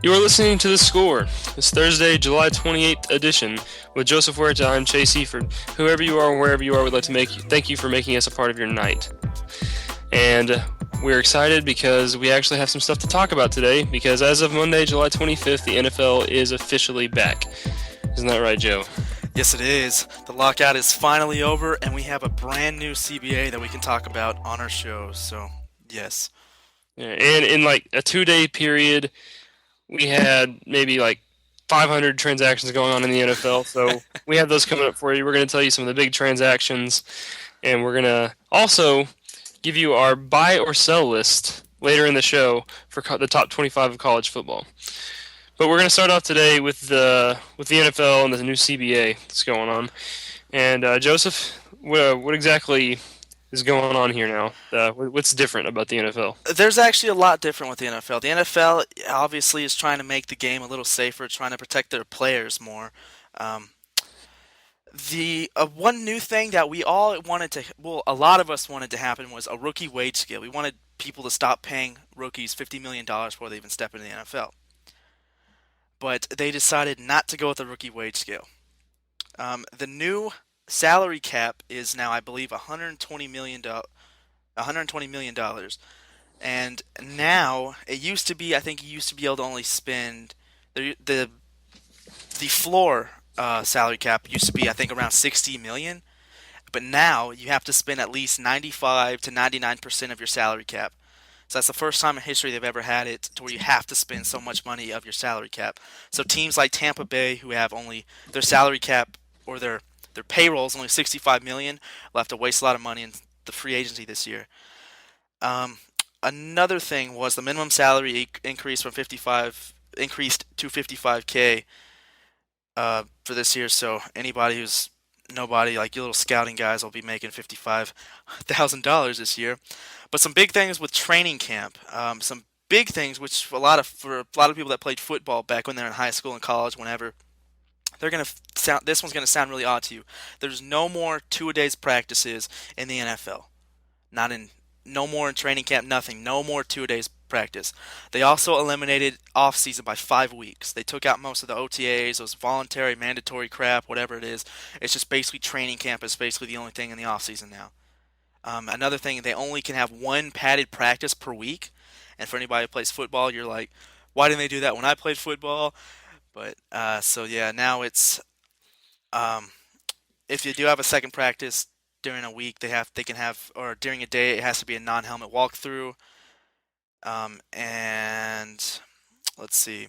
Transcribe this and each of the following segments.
You are listening to The Score, this Thursday, July 28th edition. With Joseph Huerta, I'm Chase Eford. Whoever you are, wherever you are, we'd like to thank you for making us a part of your night. And we're excited because we actually have some stuff to talk about today, because as of Monday, July 25th, the NFL is officially back. Isn't that right, Joe? Yes, it is. The lockout is finally over, and we have a brand new CBA that we can talk about on our show. So, yes. Yeah, and in like a 2 day period, we had maybe like 500 transactions going on in the NFL. So we have those coming up for you. We're going to tell you some of the big transactions, and we're going to also give you our buy or sell list later in the show for the top 25 of college football. But we're going to start off today with the NFL and the new CBA that's going on. And Joseph, what exactly is going on here now? What's different about the NFL? There's actually a lot different with the NFL. The NFL obviously is trying to make the game a little safer, trying to protect their players more. Um, the one new thing that we all wanted to, well, a lot of us wanted to happen was a rookie wage scale. We wanted people to stop paying rookies $50 million before they even step into the NFL. But they decided not to go with the rookie wage scale. The new salary cap is now, I believe, $120 million. And now it used to be, I think, you used to be able to only spend the floor salary cap used to be, I think, around 60 million. But now you have to spend at least 95 to 99% of your salary cap. So that's the first time in history they've ever had it to where you have to spend so much money of your salary cap. So teams like Tampa Bay, who have only their salary cap or their payroll is only 65 million, will have to waste a lot of money in the free agency this year. Um, Another thing was the minimum salary increased to 55K for this year. So anybody who's nobody, like your little scouting guys, will be making $55,000 this year. But some big things with training camp. Some big things which for a lot of people that played football back when they're in high school and college, whenever they're gonna sound this one's gonna sound really odd to you. There's no more 2-a-days practices in the NFL. Not in No more in training camp, nothing. No more 2-a-days practice. They also eliminated off season by 5 weeks. They took out most of the OTAs, those voluntary, mandatory crap, whatever it is. It's just basically training camp is basically the only thing in the off season now. Another thing, they only can have one padded practice per week. And for anybody who plays football, you're like, why didn't they do that when I played football? But so yeah, now it's um, if you do have a second practice during a week, they can have, or during a day, it has to be a non-helmet walkthrough. And let's see,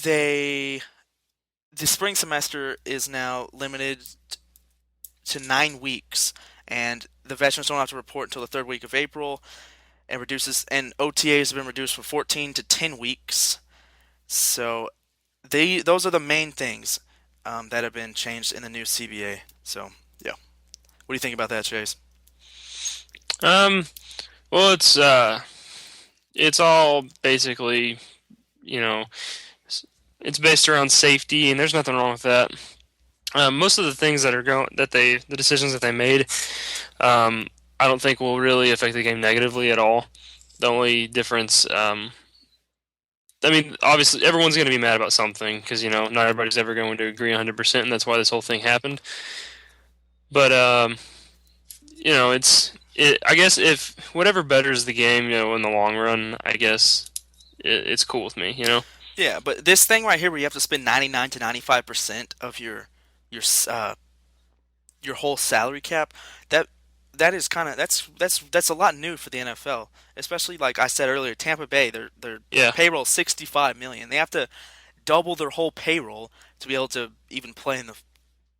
they the spring semester is now limited to 9 weeks, and the veterans don't have to report until the third week of April. And OTAs have been reduced from 14 to 10 weeks. So those are the main things that have been changed in the new CBA. So yeah, what do you think about that, Chase? Um, well, it's all basically, you know, it's based around safety, and there's nothing wrong with that. Most of the things that are the decisions that they made, I don't think will really affect the game negatively at all. The only difference, I mean, obviously everyone's going to be mad about something because not everybody's ever going to agree 100%, and that's why this whole thing happened. But I guess if whatever betters the game, in the long run, I guess it's cool with me. Yeah, but this thing right here, where you have to spend 99 to 95% of your uh, your whole salary cap, that that is kind of that's a lot new for the NFL. Especially like I said earlier, Tampa Bay, their Yeah, payroll is 65 million. They have to double their whole payroll to be able to even play in the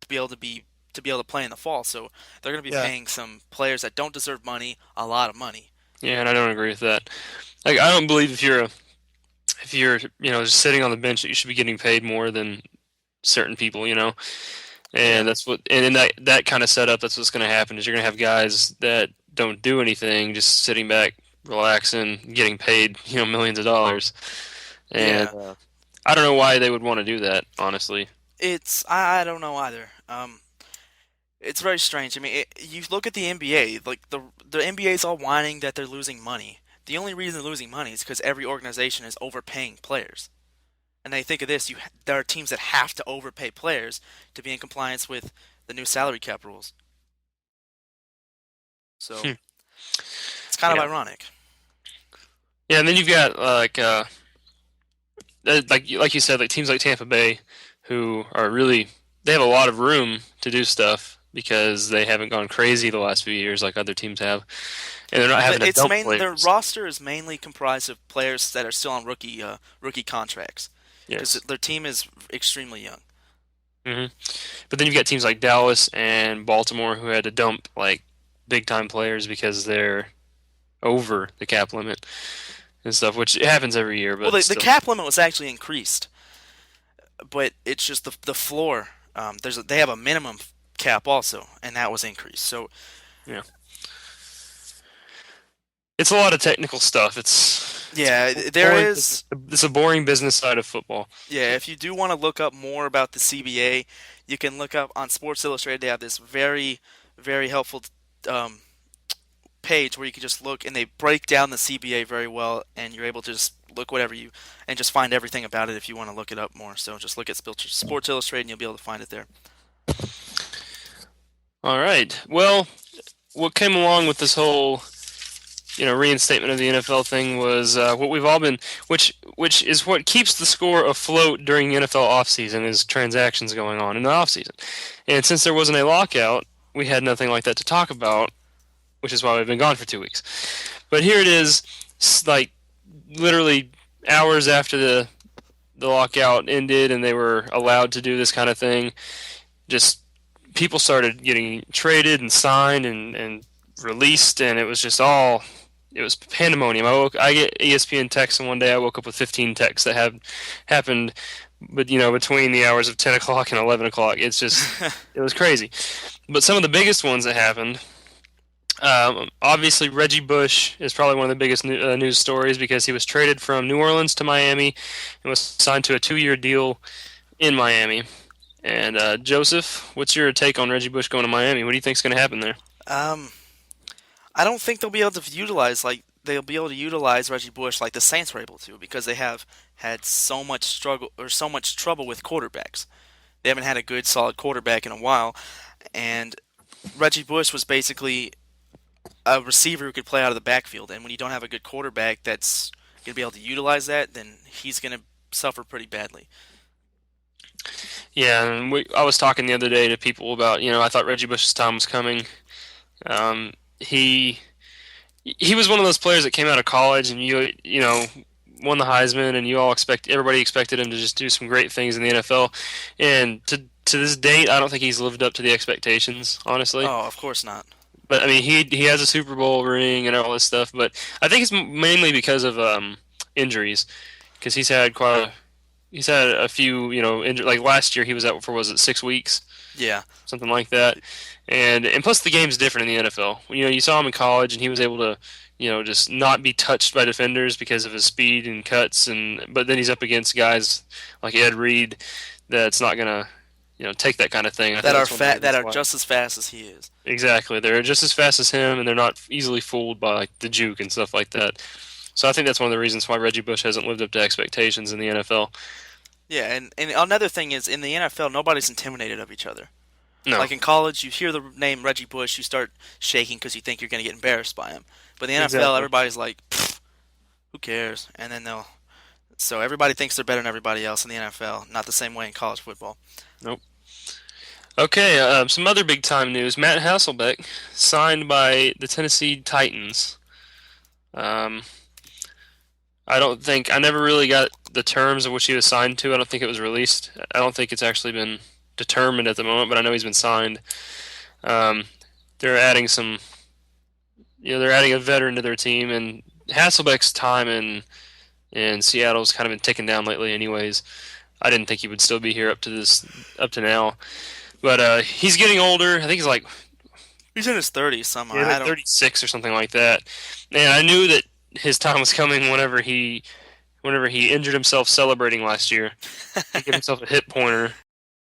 to be able to be to be able to play in the fall. So they're going to be yeah, paying some players that don't deserve money a lot of money. yeah, and I don't agree with that. Like, I don't believe if you're just sitting on the bench that you should be getting paid more than certain people. And Yeah. and in that kind of setup, that's what's going to happen is you're going to have guys that don't do anything, just sitting back, relaxing, getting paid, millions of dollars. And Yeah. I don't know why they would want to do that, honestly. I don't know either. It's very strange. I mean, you look at the NBA, like the NBA is all whining that they're losing money. The only reason they're losing money is because every organization is overpaying players. And they think of this, there are teams that have to overpay players to be in compliance with the new salary cap rules. So Hmm. it's kind of Yeah, ironic. yeah, and then you've got like you said, like teams like Tampa Bay, who are really they have a lot of room to do stuff because they haven't gone crazy the last few years like other teams have, and they're not having to dump Their players. roster is mainly comprised of players that are still on rookie contracts because Yes. their team is extremely young. Hmm. But then you've got teams like Dallas and Baltimore who had to dump like big time players because they're over the cap limit and stuff, which it happens every year, Well, but the still. cap limit was actually increased, but it's just the floor. They have a minimum cap also, and that was increased. So Yeah. It's a lot of technical stuff. It's a yeah, there boring business. is. It's a boring business side of football. Yeah, if you do want to look up more about the CBA, you can look up on Sports Illustrated. They have this very helpful um, page where you can just look and they break down the CBA very well, and you're able to just look whatever you and just find everything about it if you want to look it up more. So just look at Sports Illustrated and you'll be able to find it there. All right. Well, what came along with this whole reinstatement of the NFL thing was what we've all been, which is what keeps the score afloat during the NFL offseason is transactions going on in the offseason. And since there wasn't a lockout, we had nothing like that to talk about, which is why we've been gone for 2 weeks. But here it is, like literally hours after the lockout ended and they were allowed to do this kind of thing. Just people started getting traded and signed and released, and it was pandemonium. I get ESPN texts, and one day I woke up with 15 texts that have happened, but between the hours of 10 o'clock and 11 o'clock. It was crazy. But some of the biggest ones that happened, obviously Reggie Bush is probably one of the biggest news stories because he was traded from New Orleans to Miami and was signed to a 2-year deal in Miami. And Joseph, what's your take on Reggie Bush going to Miami? What do you think's going to happen there? um, I don't think they'll be able to utilize Reggie Bush like the Saints were able to because they have had so much struggle or so much trouble with quarterbacks. They haven't had a good solid quarterback in a while, and Reggie Bush was basically a receiver who could play out of the backfield. And when you don't have a good quarterback that's going to be able to utilize that, then he's going to suffer pretty badly. Yeah, and I was talking the other day to people about, I thought Reggie Bush's time was coming. Um, he he was one of those players that came out of college and won the Heisman, and everybody expected him to just do some great things in the NFL. And to this date, I don't think he's lived up to the expectations, honestly. Oh, of course not. But I mean, he has a Super Bowl ring and all this stuff, but I think it's mainly because of injuries, because he's had a few like last year he was out for was it 6 weeks, Yeah, something like that, and plus the game's different in the NFL. You saw him in college and he was able to just not be touched by defenders because of his speed and cuts, and but then he's up against guys like Ed Reed that's not gonna take that kind of thing. I think that's one of the that reasons are why. just as fast as he is. Exactly. They're just as fast as him, and they're not easily fooled by like the juke and stuff like that. So I think that's one of the reasons why Reggie Bush hasn't lived up to expectations in the NFL. Yeah, and another thing is in the NFL, nobody's intimidated of each other. No, Like in college, you hear the name Reggie Bush, you start shaking because you think you're going to get embarrassed by him. But in the NFL, exactly. everybody's like, who cares? And then so everybody thinks they're better than everybody else in the NFL. Not the same way in college football. Nope. Okay, some other big time news. Matt Hasselbeck signed by the Tennessee Titans. Um, I never really got the terms of which he was signed to. I don't think it was released. I don't think it's actually been determined at the moment, but I know he's been signed. Um, they're adding they're adding a veteran to their team, and Hasselbeck's time in Seattle's kind of been ticking down lately. Anyways, I didn't think he would still be here up to now, but he's getting older. I think he's like He's in his 30s somehow. yeah, I like don't. 36 or something like that. And I knew that his time was coming whenever he injured himself celebrating last year. He gave himself a hip pointer